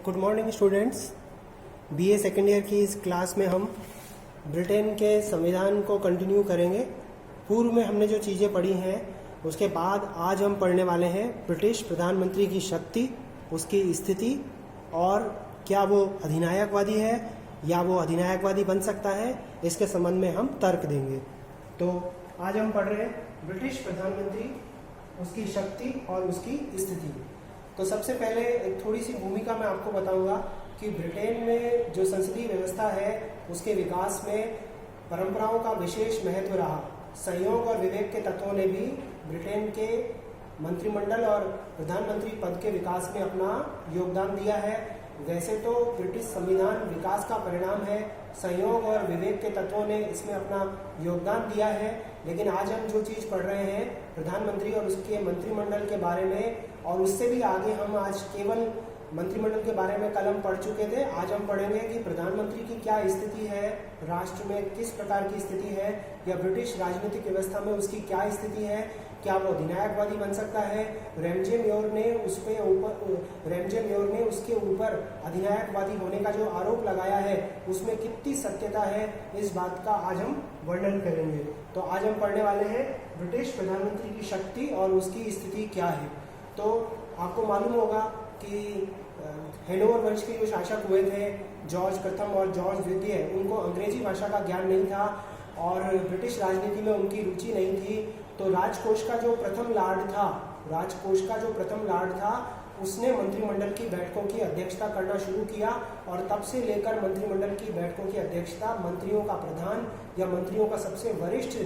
Good morning students. BA second year की इस class में हम ब्रिटेन के संविधान को कंटिन्यू करेंगे। पूर्व में हमने जो चीज़ें पढ़ी हैं उसके बाद आज हम पढ़ने वाले हैं ब्रिटिश प्रधानमंत्री की शक्ति, उसकी स्थिति और क्या वो अधिनायकवादी है या वो अधिनायकवादी बन सकता है, इसके संबंध में हम तर्क देंगे। तो आज हम पढ़ रहे हैं ब्रिटिश प्रधानमंत्री, उसकी शक्ति और उसकी स्थिति। तो सबसे पहले एक थोड़ी सी भूमिका मैं आपको बताऊंगा कि ब्रिटेन में जो संसदीय व्यवस्था है उसके विकास में परंपराओं का विशेष महत्व रहा। संयोग और विवेक के तत्वों ने भी ब्रिटेन के मंत्रिमंडल और प्रधानमंत्री पद के विकास में अपना योगदान दिया है। वैसे तो ब्रिटिश संविधान विकास का परिणाम है, संयोग और विवेक के तत्वों ने इसमें अपना योगदान दिया है, लेकिन आज हम जो चीज़ पढ़ रहे हैं प्रधानमंत्री और उसके मंत्रिमंडल के बारे में, और उससे भी आगे हम आज केवल मंत्रिमंडल के बारे में कल हम पढ़ चुके थे। आज हम पढ़ेंगे कि प्रधानमंत्री की क्या स्थिति है, राष्ट्र में किस प्रकार की स्थिति है, या ब्रिटिश राजनीतिक व्यवस्था में उसकी क्या स्थिति है, क्या वो अधिनायकवादी बन सकता है। रैमजे मेयर ने उसके ऊपर अधिनायकवादी होने का जो आरोप लगाया है उसमें कितनी सत्यता है, इस बात का आज हम वर्णन करेंगे। तो आज हम पढ़ने वाले हैं ब्रिटिश प्रधानमंत्री की शक्ति और उसकी स्थिति क्या है। तो आपको मालूम होगा कि हैनोवर वंश के जो शासक हुए थे जॉर्ज प्रथम और जॉर्ज द्वितीय, उनको अंग्रेजी भाषा का ज्ञान नहीं था और ब्रिटिश राजनीति में उनकी रुचि नहीं थी। तो राजकोष का जो प्रथम लॉर्ड था उसने मंत्रिमंडल की बैठकों की अध्यक्षता करना शुरू किया, और तब से लेकर मंत्रिमंडल की बैठकों की अध्यक्षता मंत्रियों का प्रधान या मंत्रियों का सबसे वरिष्ठ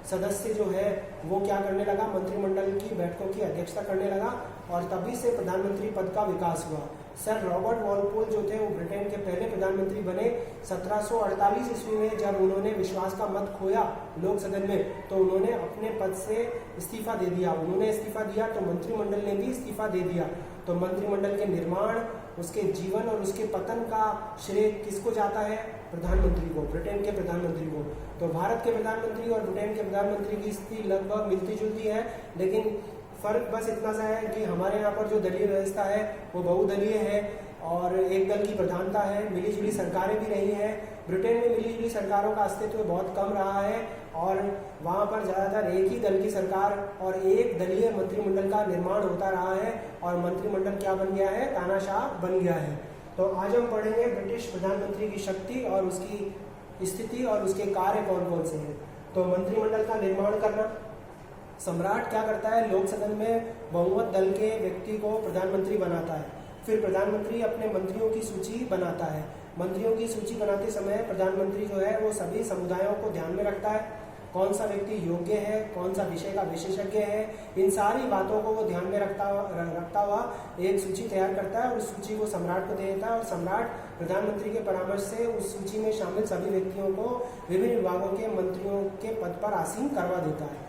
सदस्य जो है वो क्या करने लगा, मंत्रिमंडल की बैठकों की अध्यक्षता करने लगा, और तभी से प्रधानमंत्री पद का विकास हुआ। सर रॉबर्ट वॉलपोल जो थे वो ब्रिटेन के पहले प्रधानमंत्री बने 1748 ईस्वी में। जब उन्होंने विश्वास का मत खोया लोक सदन में तो उन्होंने अपने पद से इस्तीफा दे दिया। उन्होंने इस्तीफा दिया तो मंत्रिमंडल ने भी इस्तीफा दे दिया। तो मंत्रिमंडल के निर्माण, उसके जीवन और उसके पतन का श्रेय किसको जाता है? प्रधानमंत्री को, ब्रिटेन के प्रधानमंत्री को। तो भारत के प्रधानमंत्री और ब्रिटेन के प्रधानमंत्री की स्थिति लगभग मिलती जुलती है, लेकिन फर्क बस इतना सा है कि हमारे यहाँ पर जो दलीय व्यवस्था है वो बहुदलीय है और एक दल की प्रधानता है, मिलीजुली सरकारें भी रही हैं। ब्रिटेन में मिलीजुली सरकारों का अस्तित्व बहुत कम रहा है और वहाँ पर ज़्यादातर एक ही दल की सरकार और एक दलीय मंत्रिमंडल का निर्माण होता रहा है, और मंत्रिमंडल क्या बन गया है? तानाशाह बन गया है। तो आज हम पढ़ेंगे ब्रिटिश प्रधानमंत्री की शक्ति और उसकी स्थिति और उसके कार्य कौन कौन से हैं। तो मंत्रिमंडल का निर्माण करना, सम्राट क्या करता है? लोक सदन में बहुमत दल के व्यक्ति को प्रधानमंत्री बनाता है। फिर प्रधानमंत्री अपने मंत्रियों की सूची बनाता है। मंत्रियों की सूची बनाते समय प्रधानमंत्री जो है वो सभी समुदायों को ध्यान में रखता है, कौन सा व्यक्ति योग्य है, कौन सा विषय का विशेषज्ञ है, इन सारी बातों को वो ध्यान में रखता हुआ एक सूची तैयार करता है और उस सूची को सम्राट को दे देता है, और सम्राट प्रधानमंत्री के परामर्श से उस सूची में शामिल सभी व्यक्तियों को विभिन्न विभागों के मंत्रियों के पद पर आसीन करवा देता है।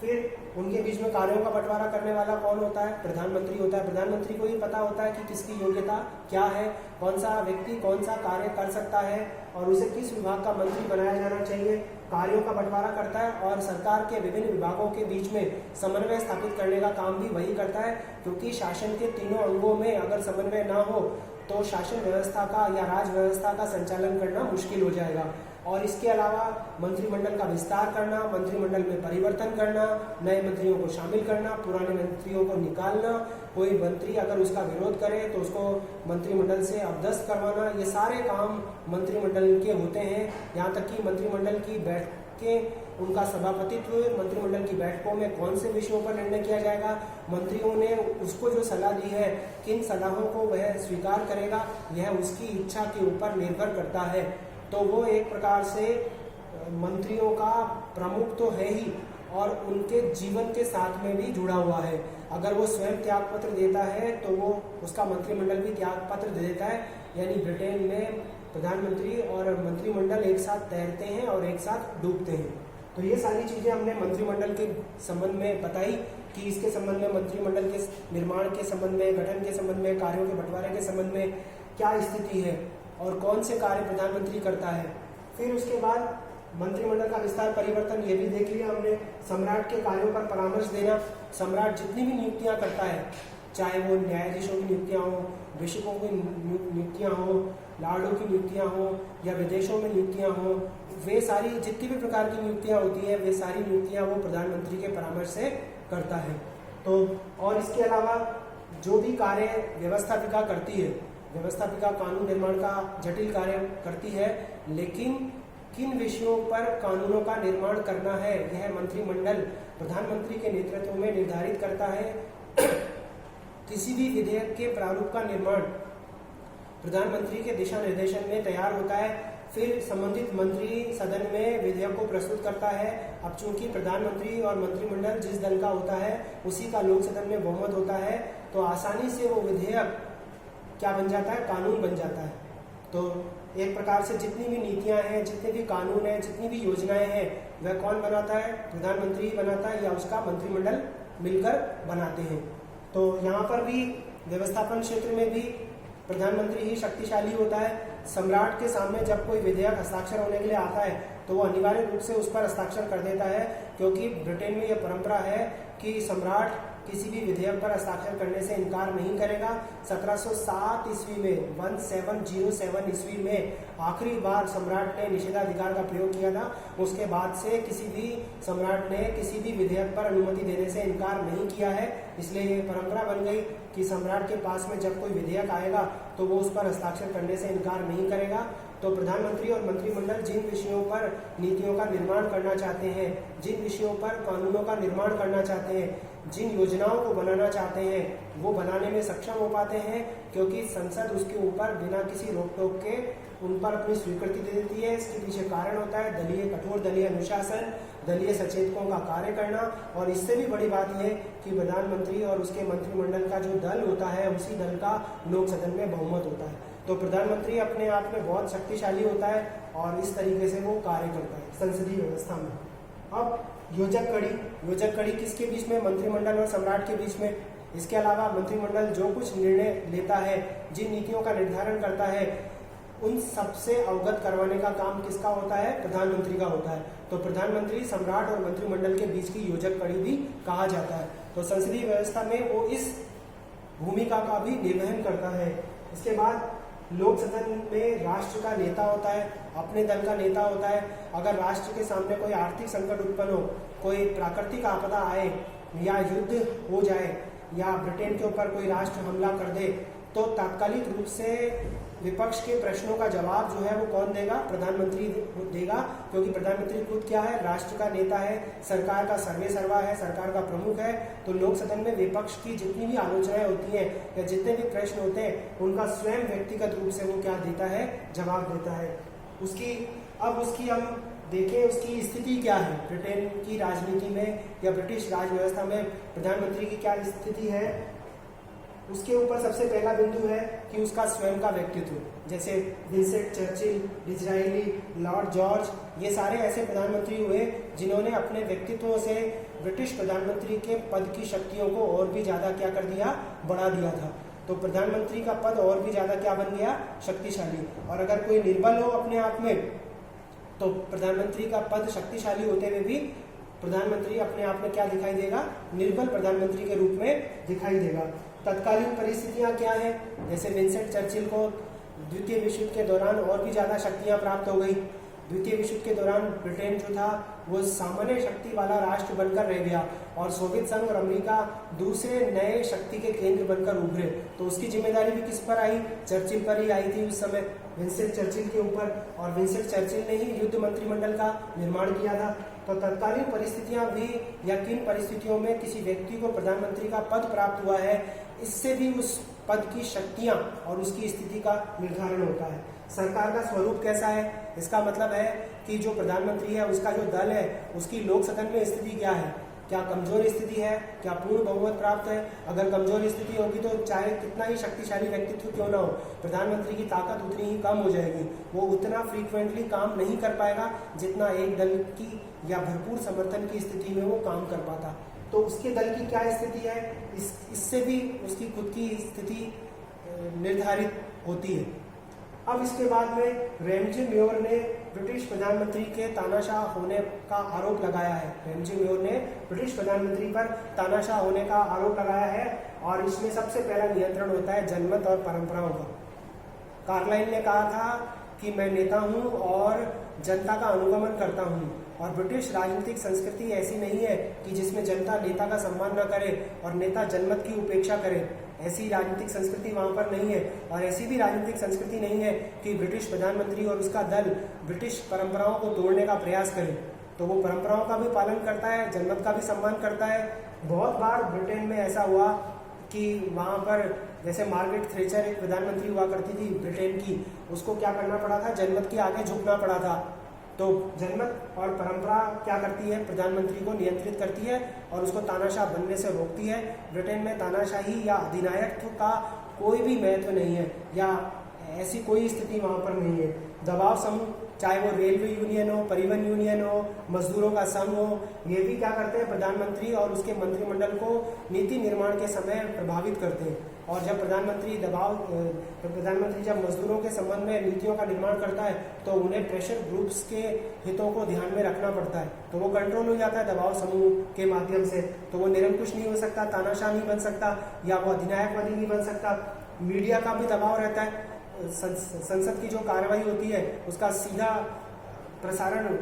फिर उनके बीच में कार्यों का बंटवारा करने वाला कौन होता है? प्रधानमंत्री होता है। प्रधानमंत्री को ही पता होता है कि किसकी योग्यता क्या है, कौन सा व्यक्ति कौन सा कार्य कर सकता है और उसे किस विभाग का मंत्री बनाया जाना चाहिए। कार्यों का बंटवारा करता है और सरकार के विभिन्न विभागों के बीच में समन्वय स्थापित करने का काम भी वही करता है, क्योंकि शासन के तीनों अंगों में अगर समन्वय ना हो तो शासन व्यवस्था का या राज व्यवस्था का संचालन करना मुश्किल हो जाएगा। और इसके अलावा मंत्रिमंडल का विस्तार करना, मंत्रिमंडल में परिवर्तन करना, नए मंत्रियों को शामिल करना, पुराने मंत्रियों को निकालना, कोई मंत्री अगर उसका विरोध करे तो उसको मंत्रिमंडल से अपदस्थ करवाना, ये सारे काम मंत्रिमंडल के होते हैं। यहाँ तक कि मंत्रिमंडल की बैठकें, उनका सभापतित्व, मंत्रिमंडल की बैठकों में कौन से विषयों पर निर्णय किया जाएगा, मंत्रियों ने उसको जो सलाह दी है किन सलाहों को वह स्वीकार करेगा, यह उसकी इच्छा के ऊपर निर्भर करता है। तो वो एक प्रकार से मंत्रियों का प्रमुख तो है ही और उनके जीवन के साथ में भी जुड़ा हुआ है। अगर वो स्वयं त्याग पत्र देता है तो वो उसका मंत्रिमंडल भी त्याग पत्र दे देता है। यानी ब्रिटेन में प्रधानमंत्री और मंत्रिमंडल एक साथ तैरते हैं और एक साथ डूबते हैं। तो ये सारी चीज़ें हमने मंत्रिमंडल के संबंध में बताई कि इसके संबंध में मंत्रिमंडल के निर्माण के संबंध में, गठन के संबंध में, कार्यों के बंटवारे के संबंध में क्या स्थिति है और कौन से कार्य प्रधानमंत्री करता है। फिर उसके बाद मंत्रिमंडल का विस्तार, परिवर्तन, ये भी देख लिया हमने। सम्राट के कार्यों पर परामर्श देना, सम्राट जितनी भी नियुक्तियां करता है चाहे वो न्यायाधीशों की नियुक्तियाँ हों, विशिकों की नियुक्तियाँ हों, लार्डों की नियुक्तियाँ हों या विदेशों में नियुक्तियाँ हों, वे सारी जितनी भी प्रकार की नियुक्तियाँ होती हैं वे सारी नियुक्तियाँ वो प्रधानमंत्री के परामर्श से करता है। तो और इसके अलावा जो भी कार्य व्यवस्थापिका करती है, व्यवस्थापिका कानून निर्माण का जटिल कार्य करती है, लेकिन किन विषयों पर कानूनों का निर्माण करना है यह मंत्रिमंडल प्रधानमंत्री के नेतृत्व में निर्धारित करता है। किसी भी विधेयक के प्रारूप का निर्माण प्रधानमंत्री के दिशा निर्देशन में तैयार होता है, फिर संबंधित मंत्री सदन में विधेयक को प्रस्तुत करता है। अब चूंकि प्रधानमंत्री और मंत्रिमंडल जिस दल का होता है उसी का लोक सदन में बहुमत होता है, तो आसानी से वो विधेयक क्या बन जाता है, कानून बन जाता है। तो एक प्रकार से जितनी भी नीतियां हैं, जितने भी कानून हैं, जितनी भी योजनाएं हैं, वह कौन बनाता है, प्रधानमंत्री बनाता है या उसका मंत्रिमंडल मिलकर बनाते हैं। तो यहाँ पर भी व्यवस्थापन क्षेत्र में भी प्रधानमंत्री ही शक्तिशाली होता है। सम्राट के सामने जब कोई विधेयक हस्ताक्षर होने के लिए आता है तो वो अनिवार्य रूप से उस पर हस्ताक्षर कर देता है, क्योंकि ब्रिटेन में यह परंपरा है कि सम्राट किसी भी विधेयक पर हस्ताक्षर करने से इनकार नहीं करेगा। 1707 ईस्वी में 1707 ईस्वी में आखिरी बार सम्राट ने निषेधाधिकार का प्रयोग किया था। उसके बाद से किसी भी सम्राट ने किसी भी विधेयक पर अनुमति देने से इनकार नहीं किया है। इसलिए ये परंपरा बन गई कि सम्राट के पास में जब कोई विधेयक आएगा तो वो उस पर हस्ताक्षर करने से इनकार नहीं करेगा। तो प्रधानमंत्री और मंत्रिमंडल जिन विषयों पर नीतियों का निर्माण करना चाहते हैं, जिन विषयों पर कानूनों का निर्माण करना चाहते हैं, जिन योजनाओं को बनाना चाहते हैं, वो बनाने में सक्षम हो पाते हैं, क्योंकि संसद उसके ऊपर बिना किसी रोक टोक के उन पर अपनी स्वीकृति दे देती है। इसके पीछे कारण होता है कठोर दलीय अनुशासन, दलीय सचेतकों का कार्य करना, और इससे भी बड़ी बात यह कि प्रधानमंत्री और उसके मंत्रिमंडल का जो दल होता है उसी दल का लोक सदन में बहुमत होता है। तो प्रधानमंत्री अपने आप में बहुत शक्तिशाली होता है और इस तरीके से वो कार्य करता है संसदीय व्यवस्था में। अब योजक कड़ी किसके बीच में, मंत्रिमंडल और सम्राट के बीच में। इसके अलावा मंत्रिमंडल जो कुछ निर्णय लेता है, जिन नीतियों का निर्धारण करता है, उन सबसे अवगत करवाने का काम किसका होता है, प्रधानमंत्री का होता है। तो प्रधानमंत्री सम्राट और मंत्रिमंडल के बीच की योजक कड़ी भी कहा जाता है। तो संसदीय व्यवस्था में वो इस भूमिका का भी निर्वहन करता है। इसके बाद लोक सदन में राष्ट्र का नेता होता है, अपने दल का नेता होता है। अगर राष्ट्र के सामने कोई आर्थिक संकट उत्पन्न हो, कोई प्राकृतिक आपदा आए या युद्ध हो जाए या ब्रिटेन के ऊपर कोई राष्ट्र हमला कर दे, तो तात्कालिक रूप से विपक्ष के प्रश्नों का जवाब जो है वो कौन देगा, प्रधानमंत्री देगा, क्योंकि प्रधानमंत्री खुद क्या है, राष्ट्र का नेता है, सरकार का सर्वे सर्वा है, सरकार का प्रमुख है। तो लोक सदन में विपक्ष की जितनी भी आलोचनाएं होती हैं या जितने भी प्रश्न होते हैं उनका स्वयं व्यक्तिगत रूप से वो क्या देता है, जवाब देता है। उसकी हम देखें उसकी स्थिति क्या है ब्रिटेन की राजनीति में या ब्रिटिश राज व्यवस्था में प्रधानमंत्री की क्या स्थिति है। उसके ऊपर सबसे पहला बिंदु है कि उसका स्वयं का व्यक्तित्व, जैसे Winston Churchill, Disraeli, Lord George, ये सारे ऐसे प्रधानमंत्री हुए जिन्होंने अपने व्यक्तित्वों से ब्रिटिश प्रधानमंत्री के पद की शक्तियों को और भी ज़्यादा क्या कर दिया, बढ़ा दिया था। तो प्रधानमंत्री का पद और भी ज़्यादा क्या बन गया, शक्तिशाली। और अगर कोई निर्बल हो अपने आप में तो प्रधानमंत्री का पद शक्तिशाली होते हुए भी प्रधानमंत्री अपने आप में क्या दिखाई देगा, निर्बल प्रधानमंत्री के रूप में दिखाई देगा। तत्कालीन परिस्थितियां क्या हैं, जैसे विंस्टन चर्चिल को द्वितीय विश्व युद्ध के दौरान और भी ज़्यादा शक्तियां प्राप्त हो गई। द्वितीय विश्व युद्ध के दौरान ब्रिटेन जो था वो सामान्य शक्ति वाला राष्ट्र बनकर रह गया और सोवियत संघ और अमेरिका दूसरे नए शक्ति के केंद्र बनकर उभरे। तो उसकी जिम्मेदारी भी किस पर आई, चर्चिल पर ही आई थी उस समय, विंस्टन चर्चिल के ऊपर। और विंस्टन चर्चिल ने ही युद्ध मंत्रिमंडल का निर्माण किया था। तो तत्कालीन परिस्थितियां भी या किन परिस्थितियों में किसी व्यक्ति को प्रधानमंत्री का पद प्राप्त हुआ है, इससे भी उस पद की शक्तियां और उसकी स्थिति का निर्धारण होता है। सरकार का स्वरूप कैसा है, इसका मतलब है कि जो प्रधानमंत्री है उसका जो दल है उसकी लोक सदन में स्थिति क्या है, क्या कमजोर स्थिति है, क्या पूर्ण बहुमत प्राप्त है। अगर कमजोर स्थिति होगी तो चाहे कितना ही शक्तिशाली व्यक्तित्व क्यों ना हो, प्रधानमंत्री की ताकत उतनी ही कम हो जाएगी। वो उतना फ्रीक्वेंटली काम नहीं कर पाएगा जितना एक दल की या भरपूर समर्थन की स्थिति में वो काम कर पाता। तो उसके दल की क्या स्थिति है, इससे भी उसकी खुद की स्थिति निर्धारित होती है। अब इसके बाद में रैमजे मेयर ने ब्रिटिश प्रधानमंत्री के तानाशाह होने का आरोप लगाया है। रैमजी मेयर ने ब्रिटिश प्रधानमंत्री पर तानाशाह होने का आरोप लगाया है और इसमें सबसे पहला नियंत्रण होता है जनमत और परंपराओं का। कार्लाइल ने कहा था कि मैं नेता हूं और जनता का अनुगमन करता हूं, और ब्रिटिश राजनीतिक संस्कृति ऐसी नहीं है कि जिसमें जनता नेता का सम्मान न करे और नेता जनमत की उपेक्षा करे। ऐसी राजनीतिक संस्कृति वहां पर नहीं है, और ऐसी भी राजनीतिक संस्कृति नहीं है कि ब्रिटिश प्रधानमंत्री और उसका दल ब्रिटिश परंपराओं को तोड़ने का प्रयास करे। तो वो परंपराओं का भी पालन करता है, जनमत का भी सम्मान करता है। बहुत बार ब्रिटेन में ऐसा हुआ कि वहाँ पर जैसे मार्गरेट थ्रेचर एक प्रधानमंत्री हुआ करती थी ब्रिटेन की, उसको क्या करना पड़ा था, जनमत के आगे झुकना पड़ा था। तो जनमत और परंपरा क्या करती है, प्रधानमंत्री को नियंत्रित करती है और उसको तानाशाह बनने से रोकती है। ब्रिटेन में तानाशाही या अधिनायकत्व का कोई भी महत्व नहीं है, या ऐसी कोई स्थिति वहाँ पर नहीं है। दबाव समूह, चाहे वो रेलवे यूनियन हो, परिवहन यूनियन हो, मजदूरों का संघ हो, ये भी क्या करते हैं, प्रधानमंत्री और उसके मंत्रिमंडल को नीति निर्माण के समय प्रभावित करते हैं। और जब प्रधानमंत्री जब मजदूरों के संबंध में नीतियों का निर्माण करता है तो उन्हें प्रेशर ग्रुप्स के हितों को ध्यान में रखना पड़ता है, तो वो कंट्रोल हो जाता है दबाव समूह के माध्यम से। तो वो निरंकुश नहीं हो सकता, तानाशाह नहीं बन सकता, या वो अधिनायकवादी नहीं बन सकता। मीडिया का भी दबाव रहता है, संसद की जो कार्रवाई होती है उसका सीधा प्रसारण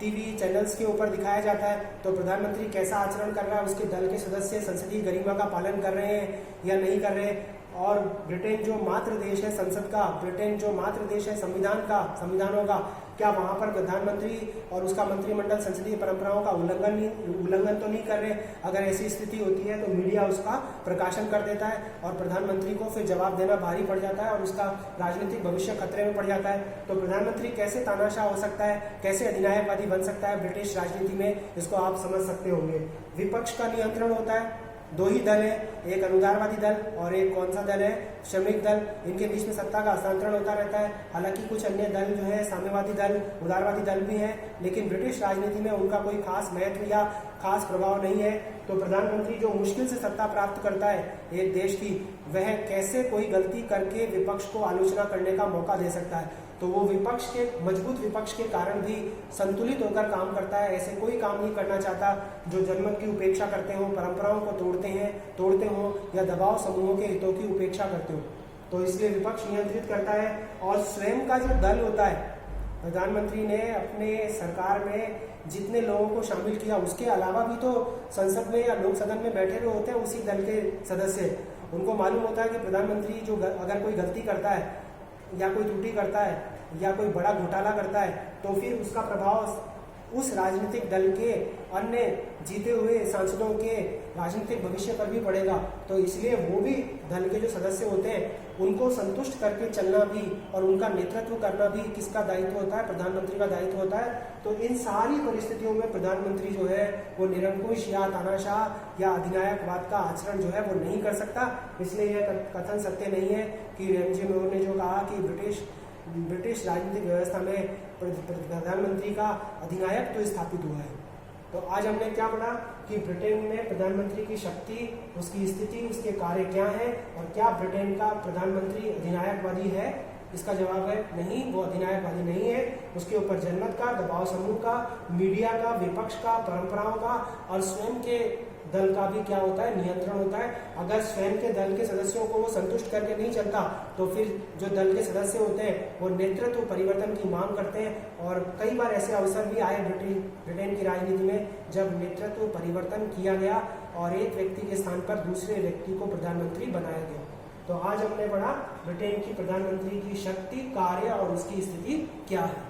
टीवी चैनल्स के ऊपर दिखाया जाता है। तो प्रधानमंत्री कैसा आचरण कर रहा है, उसके दल के सदस्य संसदीय गरिमा का पालन कर रहे हैं या नहीं कर रहे हैं। और ब्रिटेन जो मातृ देश है संसद का, ब्रिटेन जो मातृ देश है संविधानों का, क्या वहाँ पर प्रधानमंत्री और उसका मंत्रिमंडल संसदीय परंपराओं का उल्लंघन तो नहीं कर रहे? अगर ऐसी स्थिति होती है तो मीडिया उसका प्रकाशन कर देता है और प्रधानमंत्री को फिर जवाब देना भारी पड़ जाता है और उसका राजनीतिक भविष्य खतरे में पड़ जाता है। तो प्रधानमंत्री कैसे तानाशाह हो सकता है, कैसे अधिनायकवादी बन सकता है ब्रिटिश राजनीति में, इसको आप समझ सकते होंगे। विपक्ष का नियंत्रण होता है, दो ही दल है, एक अनुदारवादी दल और एक कौन सा दल है, श्रमिक दल। इनके बीच में सत्ता का हस्तांतरण होता रहता है। हालांकि कुछ अन्य दल जो है साम्यवादी दल, उदारवादी दल भी हैं, लेकिन ब्रिटिश राजनीति में उनका कोई खास महत्व या खास प्रभाव नहीं है। तो प्रधानमंत्री जो मुश्किल से सत्ता प्राप्त करता है एक देश की, वह कैसे कोई गलती करके विपक्ष को आलोचना करने का मौका दे सकता है। तो वो मजबूत विपक्ष के कारण भी संतुलित होकर काम करता है। ऐसे कोई काम नहीं करना चाहता जो जनमत की उपेक्षा करते हो, परंपराओं को तोड़ते हो या दबाव समूहों के हितों की उपेक्षा करते हो। तो इसलिए विपक्ष नियंत्रित करता है। और स्वयं का जो दल होता है, प्रधानमंत्री ने अपने सरकार में जितने लोगों को शामिल किया, उसके अलावा भी तो संसद में या लोक सदन में बैठे हुए होते हैं उसी दल के सदस्य। उनको मालूम होता है कि प्रधानमंत्री जो अगर कोई गलती करता है या कोई त्रुटि करता है या कोई बड़ा घोटाला करता है तो फिर उसका प्रभाव उस राजनीतिक दल के अन्य जीते हुए सांसदों के राजनीतिक भविष्य पर भी पड़ेगा। तो इसलिए वो भी दल के जो सदस्य होते हैं उनको संतुष्ट करके चलना भी और उनका नेतृत्व करना भी किसका दायित्व होता है, प्रधानमंत्री का दायित्व होता है। तो इन सारी परिस्थितियों में प्रधानमंत्री जो है वो निरंकुश या तानाशाह या अधिनायकवाद का आचरण जो है वो नहीं कर सकता। इसलिए यह कथन सत्य नहीं है कि रैमजी मेयर ने जो कहा कि ब्रिटिश राजनीतिक व्यवस्था में प्रधानमंत्री का अधिनायक तो स्थापित हुआ है। तो आज हमने क्या पढ़ा कि ब्रिटेन में प्रधानमंत्री की शक्ति, उसकी स्थिति, उसके कार्य क्या है और क्या ब्रिटेन का प्रधानमंत्री अधिनायकवादी है। इसका जवाब है नहीं, वो अधिनायकवादी नहीं है। उसके ऊपर जनमत का, दबाव समूह का, मीडिया का, विपक्ष का, परंपराओं का और स्वयं के दल का भी क्या होता है, नियंत्रण होता है। अगर स्वयं के दल के सदस्यों को वो संतुष्ट करके नहीं चलता तो फिर जो दल के सदस्य होते हैं वो नेतृत्व परिवर्तन की मांग करते हैं। और कई बार ऐसे अवसर भी आए ब्रिटेन की राजनीति में जब नेतृत्व परिवर्तन किया गया और एक व्यक्ति के स्थान पर दूसरे व्यक्ति को प्रधानमंत्री बनाया गया। तो आज हमने पढ़ा ब्रिटेन की प्रधानमंत्री की शक्ति, कार्य और उसकी स्थिति क्या है।